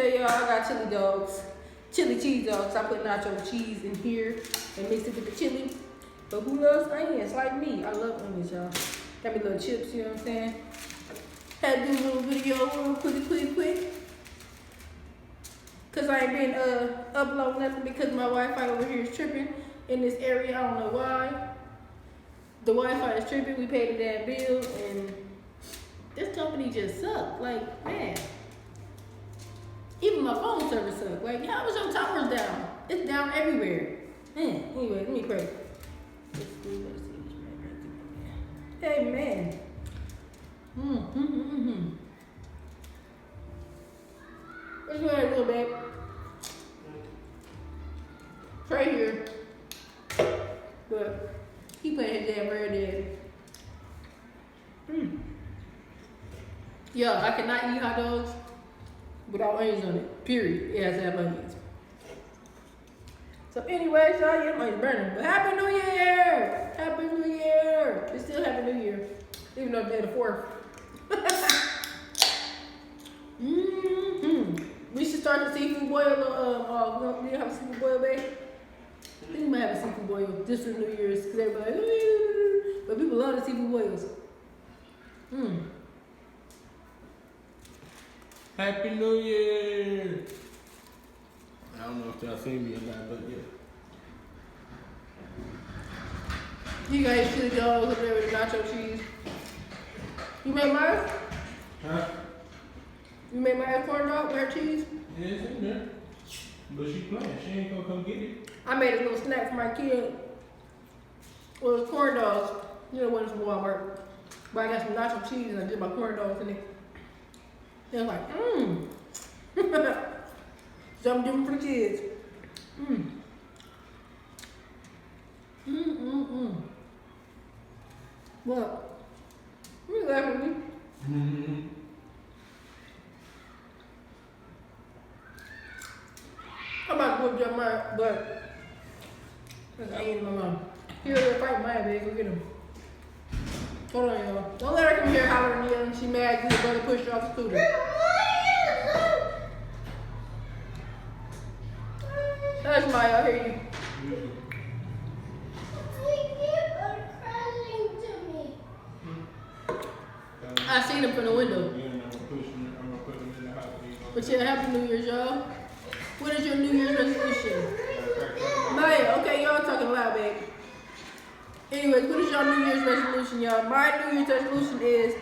say, y'all, I got chili dogs. Chili cheese dogs. I put nacho cheese in here and mix it with the chili. But who loves onions like me? I love onions, y'all. Got me little chips, you know what I'm saying? Had to do a little video real quick. Cause I ain't been uploading nothing because my Wi-Fi over here is tripping in this area. I don't know why. The Wi-Fi is tripping. We paid the damn bill and this company just sucked. Like, man. Even my phone service sucked. Like, how was your towers down? It's down everywhere. Man, anyway, let me pray. Amen. Let's go ahead a little bit. Right here. But he playing his damn Red Dead. Yeah, I cannot eat hot dogs without onions on it. Period. It has to have onions. So anyways, y'all, yeah, mine's burning. But Happy New Year! Happy New Year! It's still Happy New Year. Even though it's day the 4th. We should start the seafood boil. We have a seafood boil, babe. I think we might have a seafood boil just for New Year's. Because everybody like, ooh. But people love the seafood boils. Happy New Year! I don't know if y'all seen me or not, but yeah. You guys chili dogs up there with the nacho cheese. You made mine? Huh? You made mine corn dog with her cheese? Yeah, it's in there. But she playing. She ain't gonna come get it. I made a little snack for my kid. Well, it's corn dogs. You know, ones from Walmart. But I got some nacho cheese and I did my corn dogs in it. They was like, something different for the kids. What? You laughing at me? I'm about to whoop your mind, but I ain't my mom. Here, they're fighting my bag. Go get him. Hold on, y'all. Don't let her come here hollering at you. She mad because her brother pushed her off the scooter. That's Maya. I hear you. I seen him from the window. But yeah, Happy New Year's, y'all. What is your New Year's resolution? Maya, okay, y'all talking loud, babe. Anyways, what is your New Year's resolution, y'all? My New Year's resolution is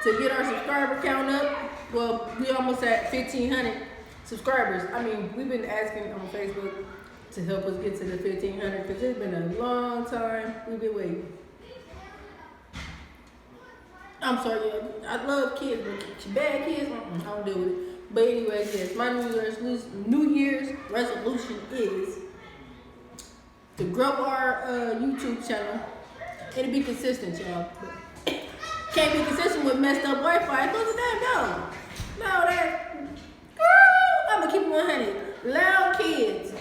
to get our subscriber count up. Well, we almost at 1,500 subscribers. I mean, we've been asking on Facebook to help us get to the 1,500 because it's been a long time. We've been waiting. I'm sorry, yeah. I love kids, but bad kids, I don't deal with it. But anyways, yes, my New Year's resolution is to grow our YouTube channel and to be consistent, y'all. Can't be consistent with messed up Wi-Fi. Close the damn door. No, that. I'm gonna keep it 100. Loud kids.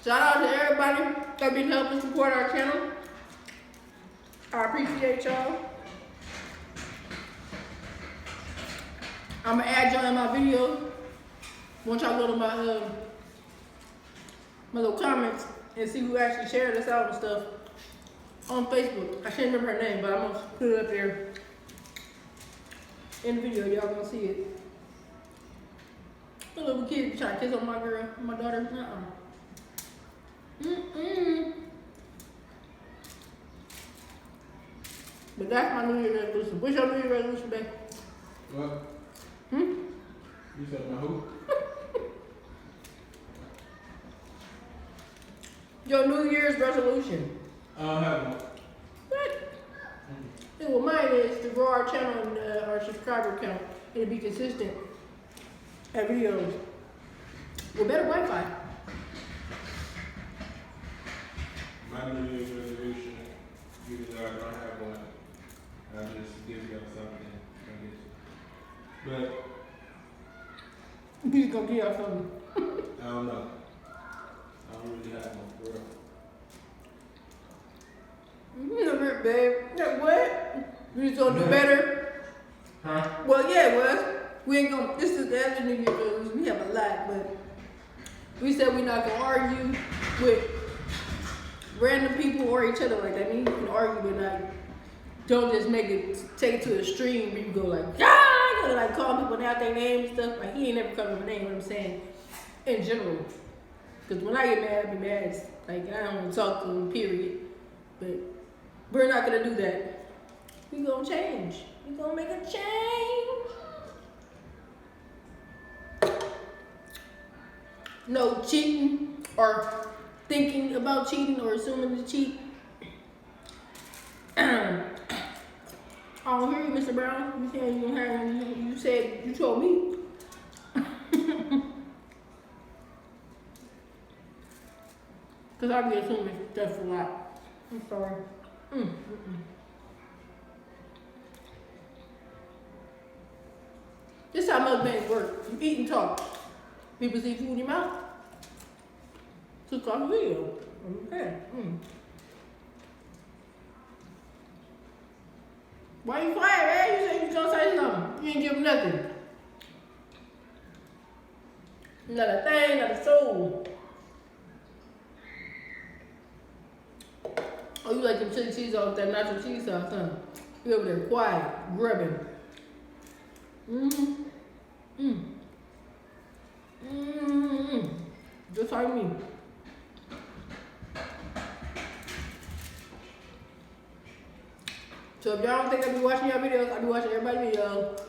Shout out to everybody that been helping support our channel. I appreciate y'all. I'm gonna add y'all in my video. Once y'all go to my little comments and see who actually shared this out and stuff on Facebook. I can't remember her name, but I'm gonna put it up there in the video. Y'all gonna see it. The little kid trying to kiss on my girl, my daughter. But that's my New Year's resolution. What's your New Year's resolution, babe? What? You said my who? Your New Year's resolution. I don't have one. What? Well, mine is to grow our channel and our subscriber count and to be consistent at videos with better Wi-Fi. My New Year's resolution, even though I don't have one, I'll just give you something. But He's gonna give y'all something. I don't know. I don't really have one for real. You never babe. Yeah, what? We just gonna do better? Huh? Well, yeah, it was. We ain't gonna, this is the other New Year's resolution. We have a lot, but we said we're not gonna argue with random people or each other like that. I mean, you can argue, but like, don't just take it to the extreme where you go like, ah, you know, like call people out their names and stuff. Like, he ain't never called me my name, what I'm saying, in general. Because when I get mad, I be mad. It's like, I don't want to talk to him, period. But we're not gonna do that. We gonna change. We gonna make a change. No cheating or thinking about cheating or assuming to cheat. I don't hear you, Mr. Brown. You said you don't have any. You said you told me. Cause I be assuming stuff a lot. I'm sorry. This is how mukbangs work. You eat and talk. People see food in your mouth. Took off video. Okay. Why you quiet, man? You said you was gonna say something. You ain't give him nothing. Not a thing, not a soul. Oh, you like them chili cheese off that nacho cheese sauce, huh? You over there quiet, grubbing. Just like me. So if y'all don't think I be watching y'all videos, I be watching everybody's videos.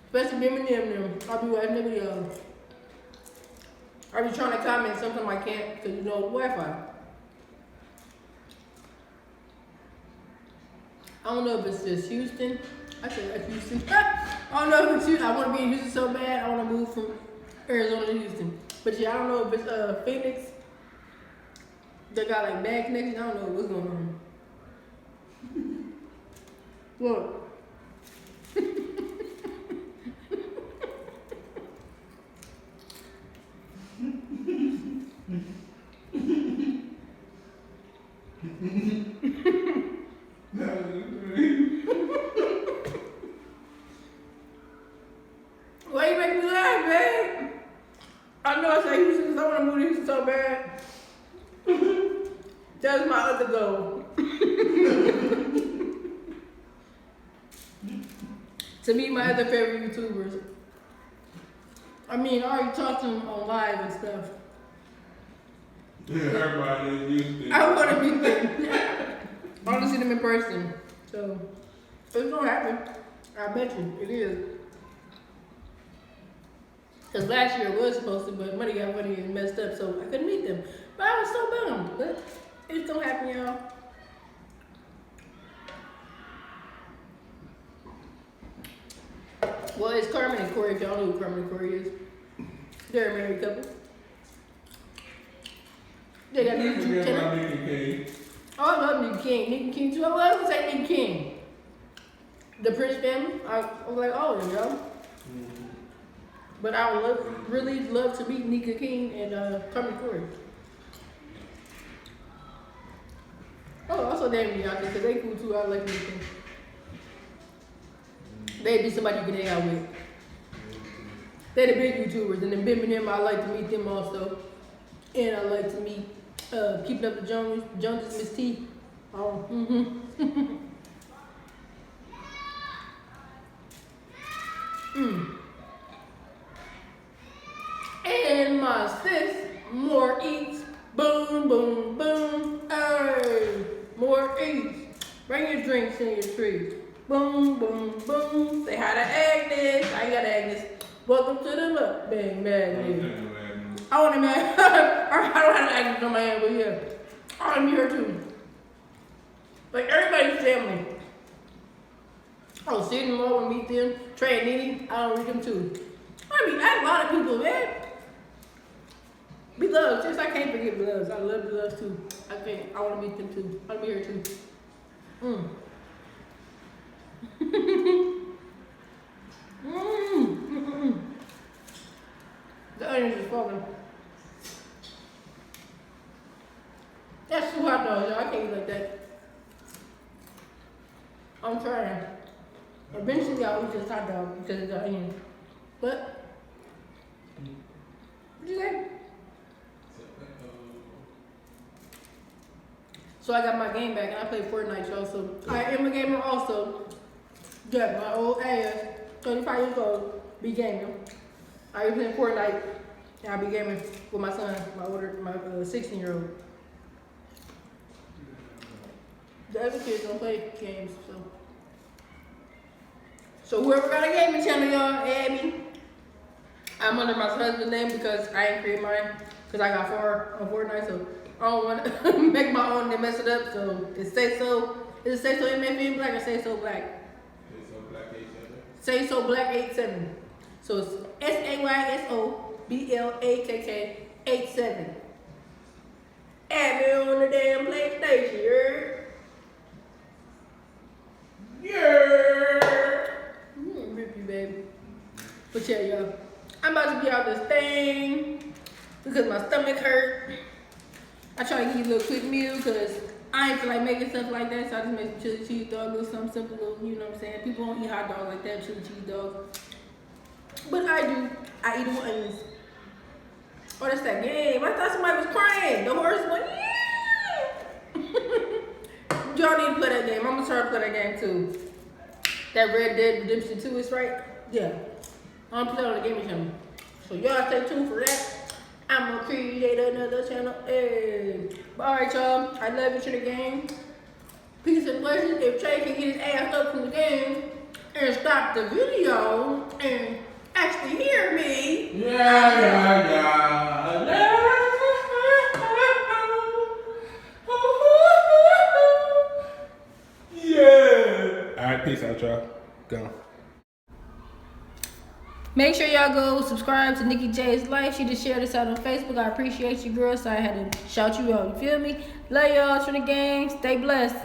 Especially Bim and them. I be watching their videos. I be trying to comment, sometimes I can't because you know the Wi-Fi. I don't know if it's just Houston. I said that's Houston. I don't know if it's Houston. I want to be in Houston so bad. I want to move from Arizona to Houston. But yeah, I don't know if it's Phoenix. They got like bad connection. I don't know what's going on. What? Why you making me laugh, man? I know I say Houston because I want to move to Houston so bad. That's my other goal. To meet my other favorite YouTubers. I mean, I already talked to them on live and stuff. Yeah, everybody in Houston. I want to meet them. I want to see them in person. So, it's gonna happen. I bet you it is. Because last year it was supposed to, but money got money and messed up, so I couldn't meet them. But I was so bummed. But it's gonna happen, y'all. Well, it's Carmen and Corey. If y'all know who Carmen and Corey is, they're a married couple. They got a YouTube channel. Oh, I love Nick King. Nick King too. I was gonna say Nick King. The Prince family. I was like, oh, there you go. But I would really love to meet Nika King and Carmen Corey. Oh, also damn Bianca, because they cool too. I like Nika King. They'd be somebody you can hang out with. They're the big YouTubers, and then Bim and them, I like to meet them also. And I like to meet Keeping Up the Joneses, Miss T. Oh, And my sis, more eats. Boom, boom, boom. Hey, more eats. Bring your drinks and your treats. Boom, boom, boom. Say hi to Agnes. I got Agnes. Welcome to the Mukbang Madness. I want to man. I don't have Agnes on my hand, but yeah. I want to meet her too. Like everybody's family. Oh, Sidney Moore, want to meet them. Trey and Nene, I don't meet them too. I mean, that's a lot of people, man. Beloves, just I can't forget Beloves. I love Beloves too. I want to meet them too. I want to meet her too. The onions is falling. That's too hot though, y'all. I can't eat like that. I'm trying. Eventually, I'll eat this hot dog because it's onion. But, what you say? So I got my game back and I play Fortnite, y'all. So I am a gamer also. Yeah, my old ass, 35 years old, be gaming. I be playing Fortnite and I be gaming with my son, my 16-year-old. The other kids don't play games, so whoever got a gaming channel, y'all, add me. I'm under my husband's name because I ain't create mine because I got 4 on Fortnite, so I don't want to make my own and mess it up. So it's Sayso. Is it Saysomfnblakk or Saysomfnblakk? Saysomfnblakk 87. Saysomfnblakk 87. So it's SAYSOBLAKK 87. Add me on the damn PlayStation, you heard? Yeah. Rip you, baby. But yeah, y'all. I'm about to be out this thing because my stomach hurt. I try to give you a little quick meal because I ain't feel like making stuff like that, so I just make some chili cheese dog, little something simple, little, you know what I'm saying? People don't eat hot dogs like that, chili cheese dogs. But I do. I eat them with onions. Oh, that's that game. I thought somebody was crying. The horse went, yeah. Y'all need to play that game. I'm gonna try to play that game too. That Red Dead Redemption 2 is right. Yeah. I'm gonna play on the gaming channel. So y'all stay tuned for that. I'm gonna create another channel. Hey. But alright, y'all. I love you to the game. Peace and blessings. If Trey can get his ass up from the game and stop the video and actually hear me. Yeah. Alright, peace out, y'all. Go. Make sure y'all go subscribe to Nikki J's Life. She just shared this out on Facebook. I appreciate you, girl, so I had to shout you out. You feel me? Love y'all to the gang. Stay blessed.